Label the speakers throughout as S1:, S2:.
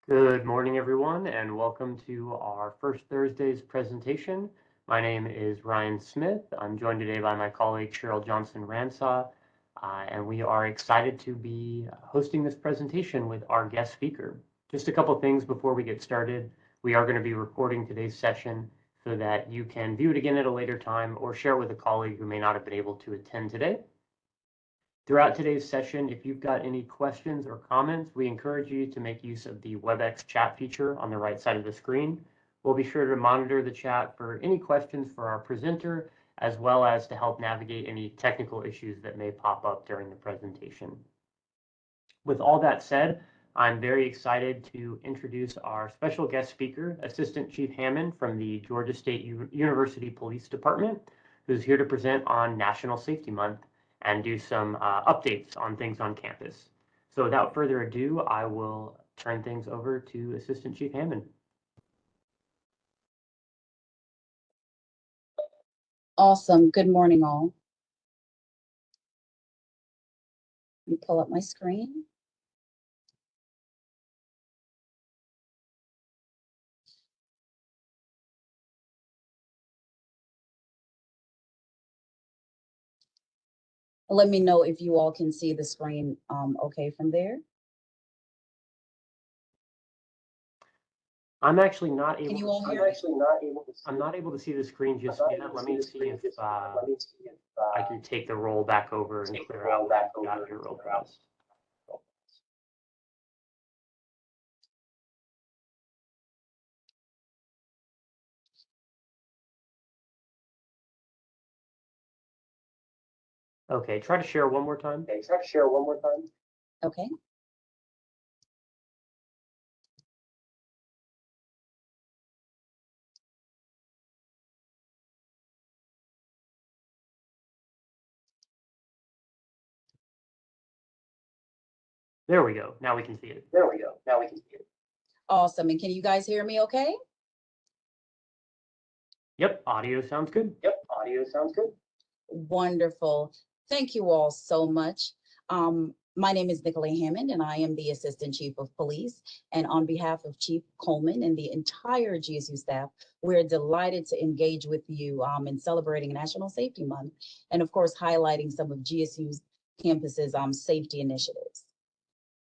S1: Good morning, everyone, and welcome to our First Thursday's presentation. My name is Ryan Smith. I'm joined today by my colleague Cheryl Johnson Ransaw, and we are excited to be hosting this presentation with our guest speaker. Just a couple things before we get started. We are going to be recording today's session so that you can view it again at a later time or share it with a colleague who may not have been able to attend today. Throughout today's session, if you've got any questions or comments, we encourage you to make use of the WebEx chat feature on the right side of the screen. We'll be sure to monitor the chat for any questions for our presenter, as well as to help navigate any technical issues that may pop up during the presentation. With all that said, I'm very excited to introduce our special guest speaker, Assistant Chief Hammond from the Georgia State University Police Department, who's here to present on National Safety Month and do some updates on things on campus. So without further ado, I will turn things over to Assistant Chief Hammond.
S2: Awesome. Good morning, all. Let me pull up my screen. Let me know if you all can see the screen okay from there.
S1: I'm actually not able.
S2: Can you all hear
S1: I'm
S2: me?
S1: actually not able to. I'm not able to see the screen just yet. Let me see if I can take the roll back over and clear out what you've got here real fast. Okay, try to share one more time.
S2: Okay.
S1: There we go. Now we can see it.
S2: Awesome. And can you guys hear me okay?
S1: Yep, audio sounds good.
S2: Wonderful. Thank you all so much. My name is Nicola Hammond, and I am the Assistant Chief of Police. And on behalf of Chief Coleman and the entire GSU staff, we're delighted to engage with you in celebrating National Safety Month, and of course, highlighting some of GSU's campus's safety initiatives.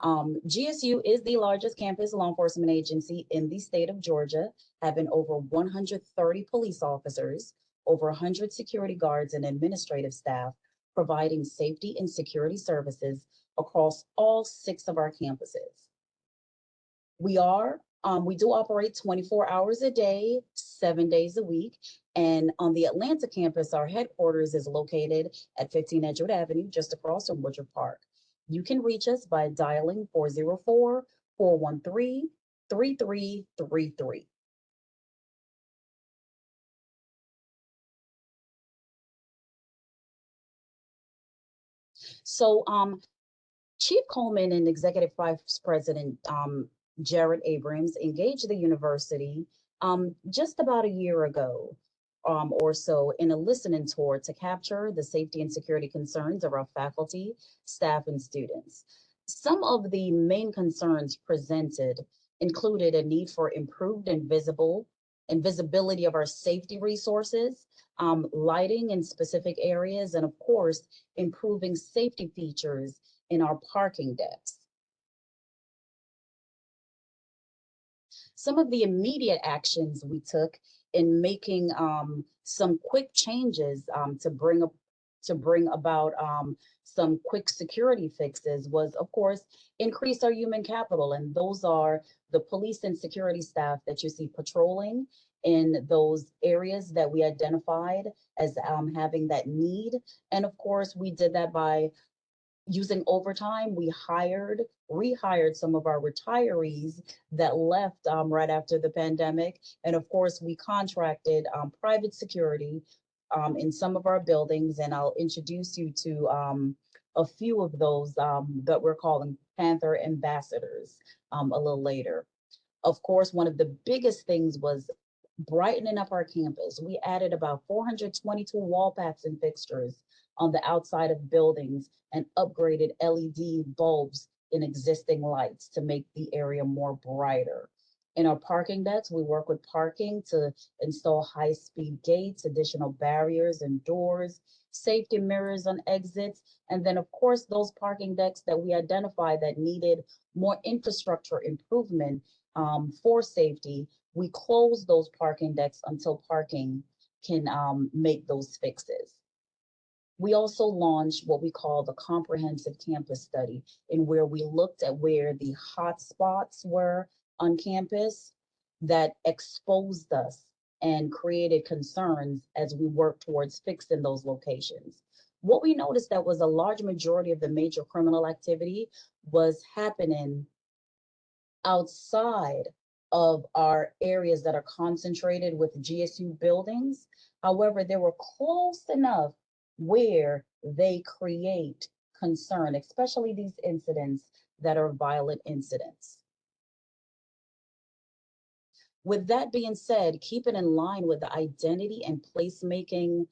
S2: GSU is the largest campus law enforcement agency in the state of Georgia, having over 130 police officers, over 100 security guards and administrative staff, providing safety and security services across all 6 of our campuses. We do operate 24 hours a day, 7 days a week. And on the Atlanta campus, our headquarters is located at 15 Edgewood Avenue, just across from Woodruff Park. You can reach us by dialing 404-413-3333. So Chief Coleman and Executive Vice President Jared Abrams engaged the university just about a year ago or so in a listening tour to capture the safety and security concerns of our faculty, staff, and students. Some of the main concerns presented included a need for improved and visibility of our safety resources, lighting in specific areas, and of course, improving safety features in our parking decks. Some of the immediate actions we took in making some quick changes to bring about some quick security fixes was, of course, increase our human capital. And those are the police and security staff that you see patrolling in those areas that we identified as having that need. And of course, we did that by using overtime. We rehired some of our retirees that left right after the pandemic. And of course, we contracted private security in some of our buildings. And I'll introduce you to a few of those that we're calling Panther ambassadors a little later. Of course, one of the biggest things was brightening up our campus. We added about 422 wall packs and fixtures on the outside of buildings and upgraded LED bulbs in existing lights to make the area more brighter. In our parking decks, we work with parking to install high-speed gates, additional barriers and doors, safety mirrors on exits, and then of course those parking decks that we identified that needed more infrastructure improvement for safety, we close those parking decks until parking can make those fixes. We also launched what we call the comprehensive campus study, in where we looked at where the hot spots were on campus that exposed us and created concerns as we work towards fixing those locations. What we noticed that was a large majority of the major criminal activity was happening outside of our areas that are concentrated with GSU buildings. However, they were close enough where they create concern, especially these incidents that are violent incidents. With that being said, keep it in line with the identity and placemaking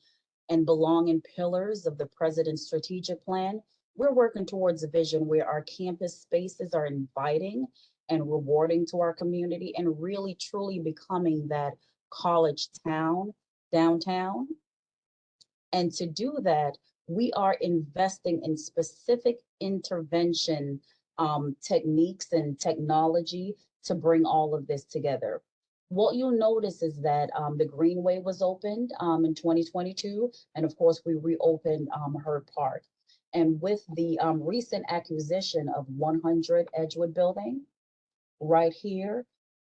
S2: and belonging pillars of the president's strategic plan. We're working towards a vision where our campus spaces are inviting and rewarding to our community and really truly becoming that college town, downtown. And to do that, we are investing in specific intervention techniques and technology to bring all of this together. What you'll notice is that the Greenway was opened in 2022, and of course we reopened Hurd Park. And with the recent acquisition of 100 Edgewood Building right here,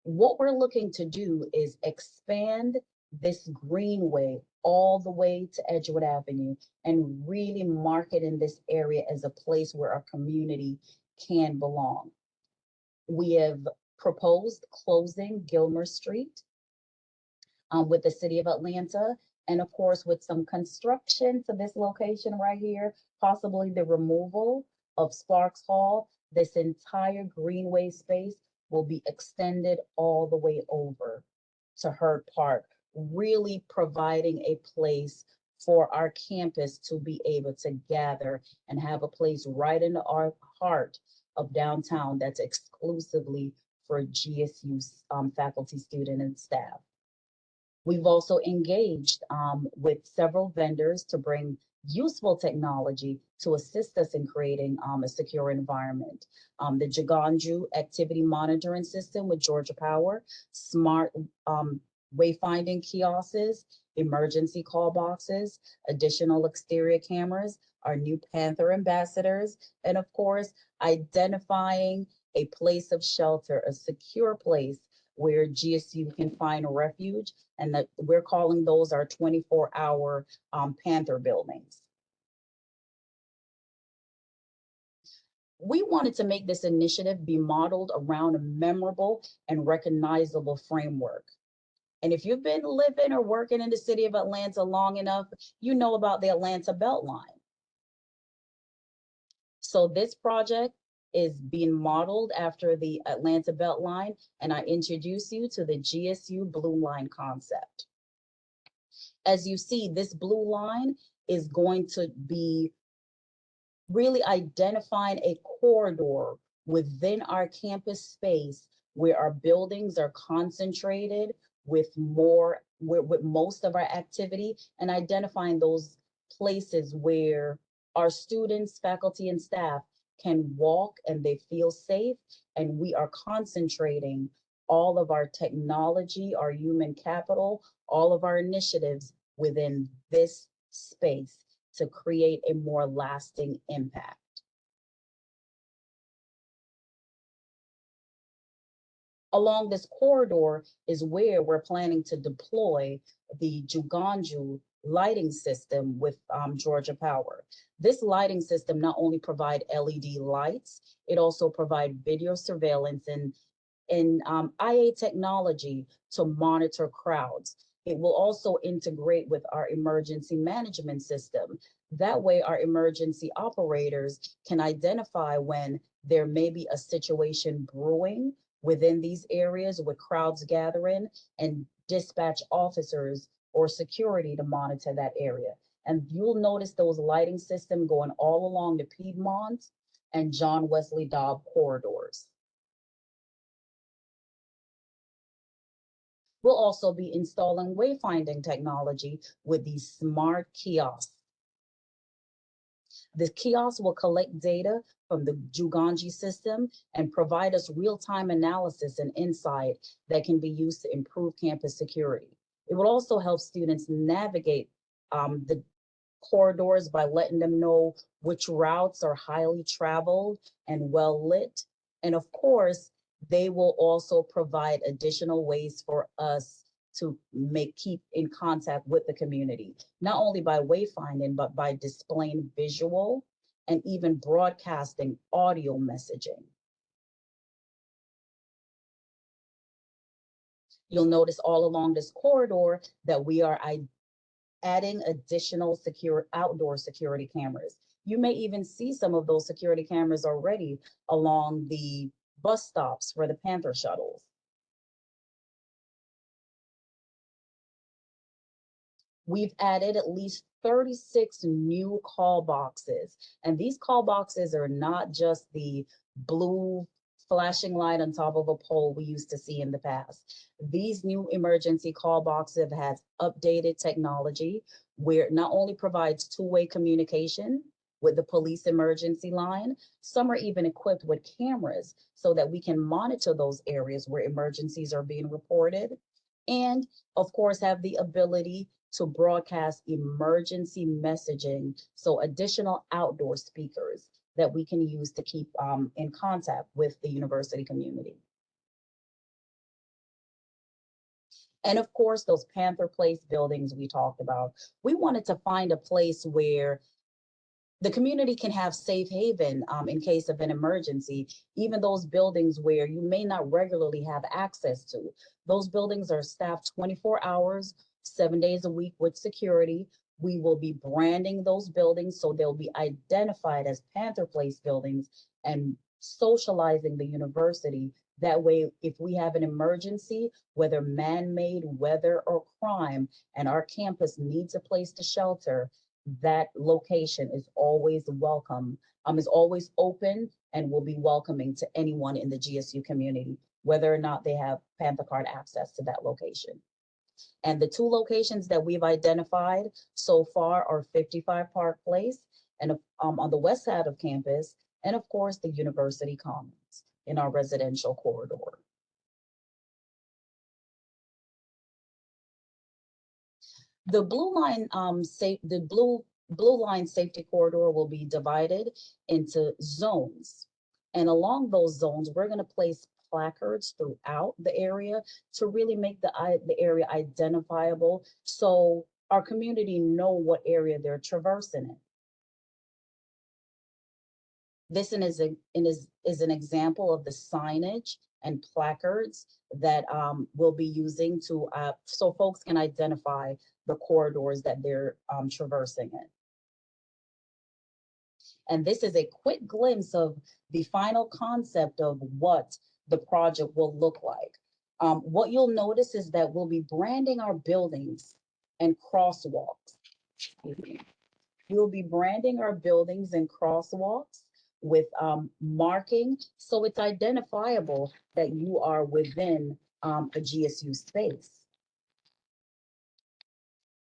S2: what we're looking to do is expand this greenway all the way to Edgewood Avenue and really market in this area as a place where our community can belong. We have proposed closing Gilmer Street with the city of Atlanta, and of course with some construction to this location right here, possibly the removal of Sparks Hall. This entire greenway space will be extended all the way over to Hurd Park, really providing a place for our campus to be able to gather and have a place right in our heart of downtown that's exclusively for GSU faculty, student, and staff. We've also engaged with several vendors to bring useful technology to assist us in creating a secure environment. The Jiganju activity monitoring system with Georgia Power, smart wayfinding kiosks, emergency call boxes, additional exterior cameras, our new Panther ambassadors, and of course, identifying a place of shelter, a secure place where GSU can find refuge, and that we're calling those our 24-hour Panther buildings. We wanted to make this initiative be modeled around a memorable and recognizable framework. And if you've been living or working in the city of Atlanta long enough, you know about the Atlanta Beltline. So this project is being modeled after the Atlanta Beltline, and I introduce you to the GSU Blue Line concept. As you see, this blue line is going to be really identifying a corridor within our campus space where our buildings are concentrated with most of our activity, and identifying those places where our students, faculty, and staff can walk and they feel safe, and we are concentrating all of our technology, our human capital, all of our initiatives within this space to create a more lasting impact. Along this corridor is where we're planning to deploy the Jiganju lighting system with Georgia Power. This lighting system not only provide LED lights, it also provide video surveillance and IA technology to monitor crowds. It will also integrate with our emergency management system. That way, our emergency operators can identify when there may be a situation brewing within these areas with crowds gathering, and dispatch officers or security to monitor that area. And you'll notice those lighting systems going all along the Piedmont and John Wesley Dobb corridors. We'll also be installing wayfinding technology with these smart kiosks. The kiosk will collect data from the Juganji system and provide us real-time analysis and insight that can be used to improve campus security. It will also help students navigate the corridors by letting them know which routes are highly traveled and well lit. And of course, they will also provide additional ways for us to keep in contact with the community, not only by wayfinding, but by displaying visual and even broadcasting audio messaging. You'll notice all along this corridor that we are adding additional secure outdoor security cameras. You may even see some of those security cameras already along the bus stops for the Panther shuttles. We've added at least 36 new call boxes. And these call boxes are not just the blue flashing light on top of a pole we used to see in the past. These new emergency call boxes have updated technology where it not only provides two-way communication with the police emergency line, some are even equipped with cameras so that we can monitor those areas where emergencies are being reported. And of course, have the ability to broadcast emergency messaging, so additional outdoor speakers that we can use to keep in contact with the university community. And of course, those Panther Place buildings we talked about, we wanted to find a place where the community can have safe haven in case of an emergency, even those buildings where you may not regularly have access to. Those buildings are staffed 24 hours, 7 days a week with security. We will be branding those buildings so they'll be identified as Panther Place buildings and socializing the university. That way, if we have an emergency, whether man-made, weather, or crime, and our campus needs a place to shelter, that location is always welcome, is always open and will be welcoming to anyone in the GSU community, whether or not they have Panther Card access to that location. And the two locations that we've identified so far are 55 Park Place and on the west side of campus, and of course the University Commons in our residential corridor. The blue line blue line safety corridor will be divided into zones. And along those zones, we're going to place placards throughout the area to really make the area identifiable so our community know what area they're traversing in. This is an example of the signage and placards that we'll be using to so folks can identify the corridors that they're traversing in. And this is a quick glimpse of the final concept of what the project will look like. What you'll notice is that we'll be branding our buildings and crosswalks. We'll be branding our buildings and crosswalks with marking so it's identifiable that you are within a GSU space.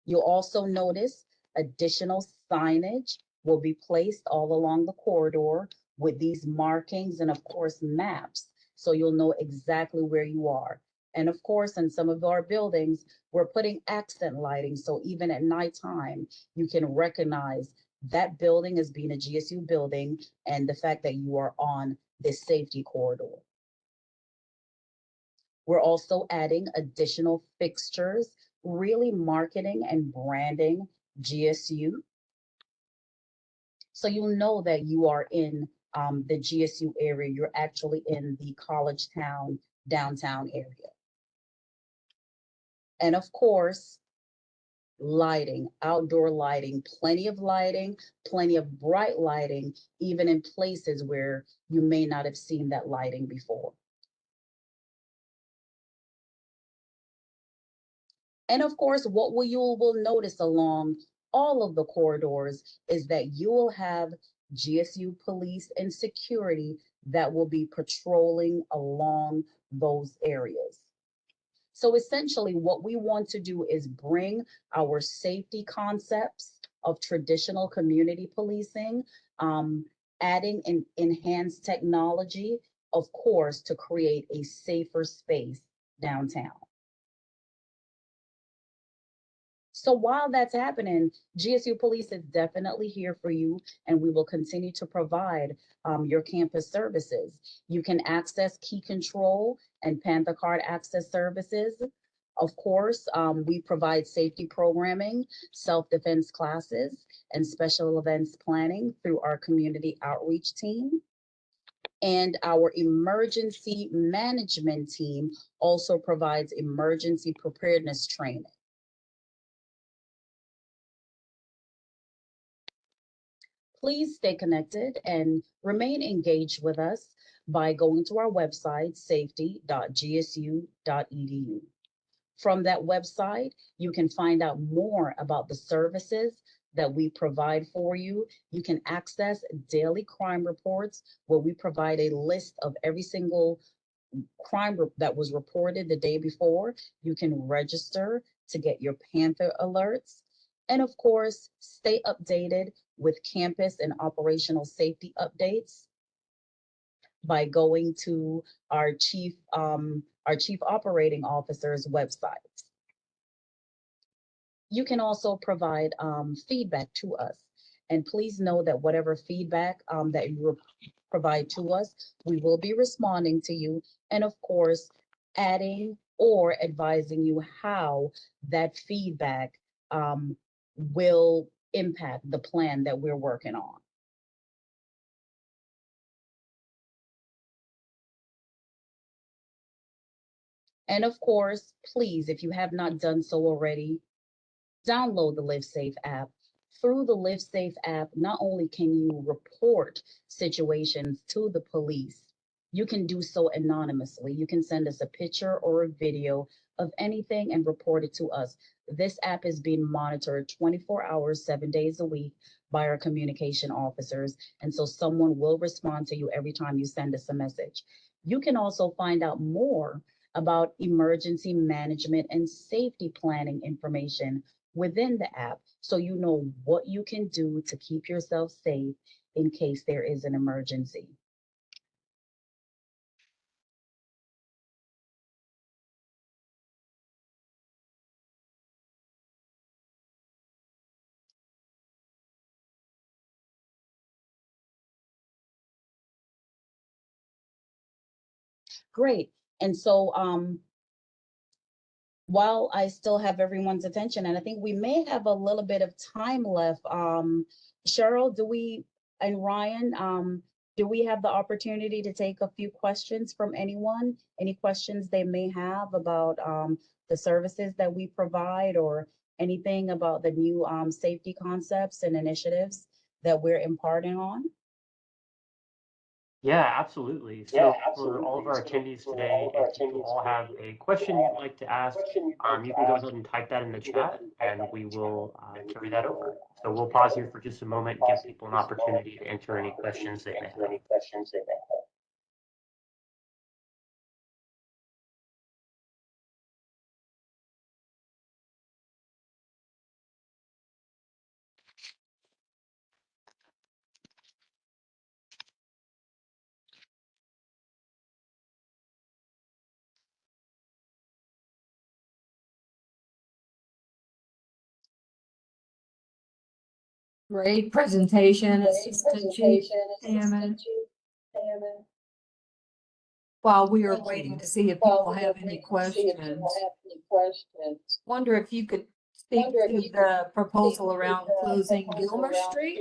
S2: You'll also notice additional signage will be placed all along the corridor with these markings and of course maps, so you'll know exactly where you are. And of course, in some of our buildings, we're putting accent lighting, so even at nighttime, you can recognize that building as being a GSU building and the fact that you are on this safety corridor. We're also adding additional fixtures, really marketing and branding GSU. So you'll know that you are in the GSU area, you're actually in the College Town downtown area. And of course, lighting, outdoor lighting, plenty of bright lighting, even in places where you may not have seen that lighting before. And of course, what you will notice along all of the corridors is that you will have GSU police and security that will be patrolling along those areas. So essentially, what we want to do is bring our safety concepts of traditional community policing, um, adding an enhanced technology, of course, to create a safer space downtown. So while that's happening, GSU Police is definitely here for you, and we will continue to provide your campus services. You can access Key Control and Panther Card access services. Of course, we provide safety programming, self-defense classes, and special events planning through our community outreach team. And our emergency management team also provides emergency preparedness training. Please stay connected and remain engaged with us by going to our website, safety.gsu.edu. From that website, you can find out more about the services that we provide for you. You can access daily crime reports where we provide a list of every single crime that was reported the day before. You can register to get your Panther alerts. And of course, stay updated with campus and operational safety updates by going to our chief operating officer's website. You can also provide feedback to us. And please know that whatever feedback that you provide to us, we will be responding to you. And of course, adding or advising you how that feedback will impact the plan that we're working on. And of course, please, if you have not done so already, download the LiveSafe app. Through the LiveSafe app, not only can you report situations to the police, you can do so anonymously. You can send us a picture or a video of anything and report it to us. This app is being monitored 24 hours, 7 days a week by our communication officers. And so someone will respond to you every time you send us a message. You can also find out more about emergency management and safety planning information within the app so you know what you can do to keep yourself safe in case there is an emergency. Great. And so while I still have everyone's attention, and I think we may have a little bit of time left, Cheryl, and Ryan, do we have the opportunity to take a few questions from anyone? Any questions they may have about the services that we provide or anything about the new safety concepts and initiatives that we're imparting on?
S1: Yeah, absolutely. So for all of our attendees today, if you all have a question you'd like to ask, you can go ahead and type that in the chat and we will carry that over. So we'll pause here for just a moment, give people an opportunity to enter any questions they may have.
S3: Great presentation, Assistant Chief Hammond. While we are waiting to see if people have any questions, wonder if you could speak to the proposal around closing Gilmer Street.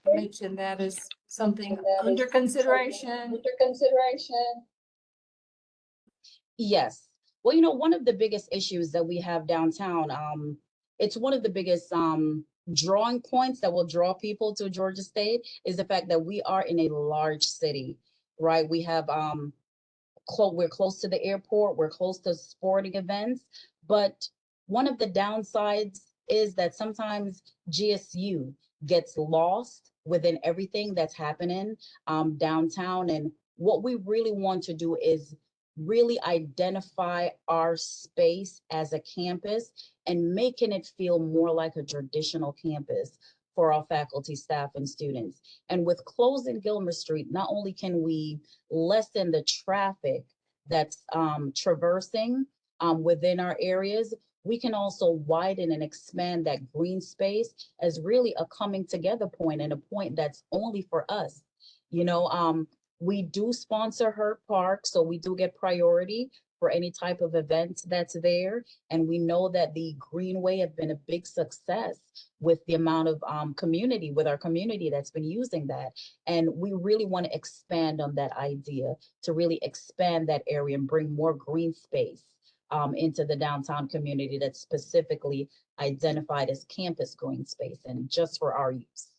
S3: Mention that as something under consideration.
S2: Yes. Well, you know, one of the biggest issues that we have downtown, it's one of the biggest drawing points that will draw people to Georgia State is the fact that we are in a large city, right? We have we're close to the airport, we're close to sporting events, but one of the downsides is that sometimes GSU gets lost within everything that's happening downtown. And what we really want to do is really identify our space as a campus and making it feel more like a traditional campus for our faculty, staff, and students. And with closing Gilmer Street, not only can we lessen the traffic that's traversing within our areas, we can also widen and expand that green space as really a coming together point and a point that's only for us. You know, we do sponsor Hurt Park, so we do get priority for any type of event that's there. And we know that the Greenway have been a big success with the amount of community, with our community that's been using that. And we really want to expand on that idea to really expand that area and bring more green space into the downtown community that's specifically identified as campus green space and just for our use.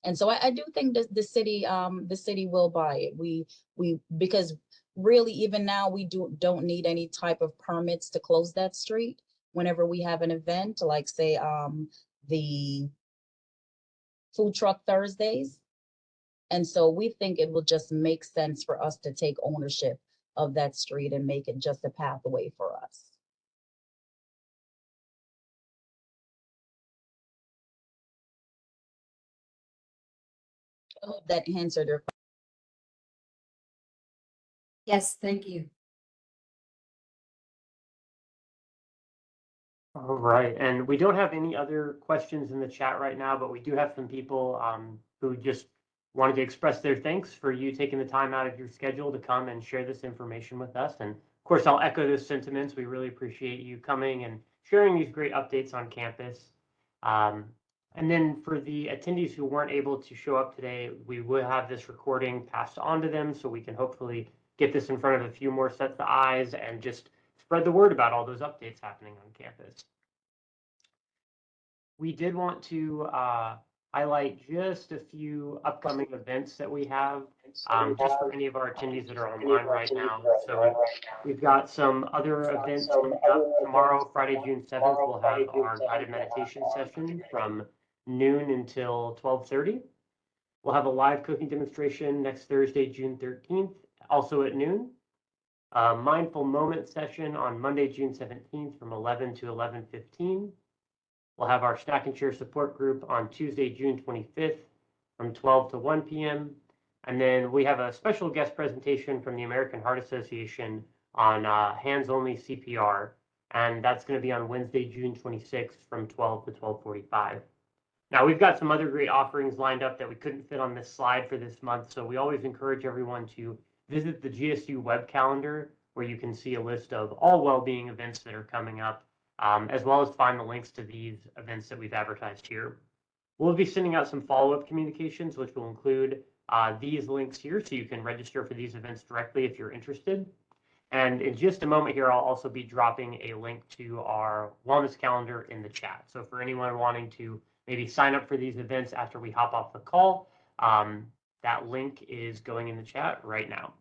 S2: And so I do think that the city will buy it. We because really even now we don't need any type of permits to close that street whenever we have an event, like say the Food Truck Thursdays. And so we think it will just make sense for us to take ownership of that street and make it just a pathway for us. I hope that answered your question.
S3: Yes, thank you.
S1: All right, and we don't have any other questions in the chat right now, but we do have some people who just wanted to express their thanks for you taking the time out of your schedule to come and share this information with us. And of course, I'll echo those sentiments. We really appreciate you coming and sharing these great updates on campus. And then for the attendees who weren't able to show up today, we will have this recording passed on to them so we can hopefully get this in front of a few more sets of eyes and just spread the word about all those updates happening on campus. We did want to highlight just a few upcoming events that we have, just for any of our attendees that are online right now. So we've got some other events coming up. Tomorrow, Friday, June 7th, we'll have our guided meditation session from noon until 12:30. We'll have a live cooking demonstration next Thursday, June 13th, also at noon. A mindful moment session on Monday, June 17th from 11 to 11:15. We'll have our Stack and Share support group on Tuesday, June 25th from 12 to 1 p.m. And then we have a special guest presentation from the American Heart Association on hands-only CPR. And that's going to be on Wednesday, June 26th from 12 to 12:45. Now, we've got some other great offerings lined up that we couldn't fit on this slide for this month. So we always encourage everyone to visit the GSU web calendar, where you can see a list of all well-being events that are coming up, as well as find the links to these events that we've advertised here. We'll be sending out some follow-up communications, which will include these links here, so you can register for these events directly if you're interested. And in just a moment here, I'll also be dropping a link to our wellness calendar in the chat. So for anyone wanting to maybe sign up for these events after we hop off the call, that link is going in the chat right now.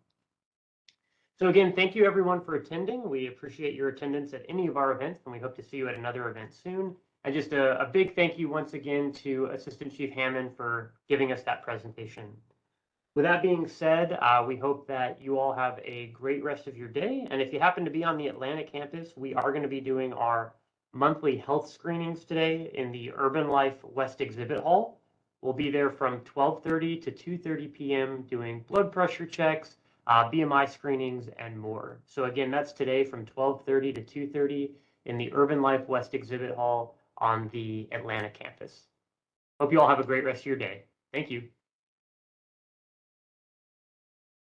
S1: So again, thank you everyone for attending. We appreciate your attendance at any of our events, and we hope to see you at another event soon. And just a big thank you once again to Assistant Chief Hammond for giving us that presentation. With that being said, we hope that you all have a great rest of your day. And if you happen to be on the Atlanta campus, we are going to be doing our monthly health screenings today in the Urban Life West Exhibit Hall. We'll be there from 12:30 to 2:30 p.m. doing blood pressure checks, BMI screenings, and more. So again, that's today from 12:30 to 2:30 in the Urban Life West Exhibit Hall on the Atlanta campus. Hope you all have a great rest of your day. Thank you.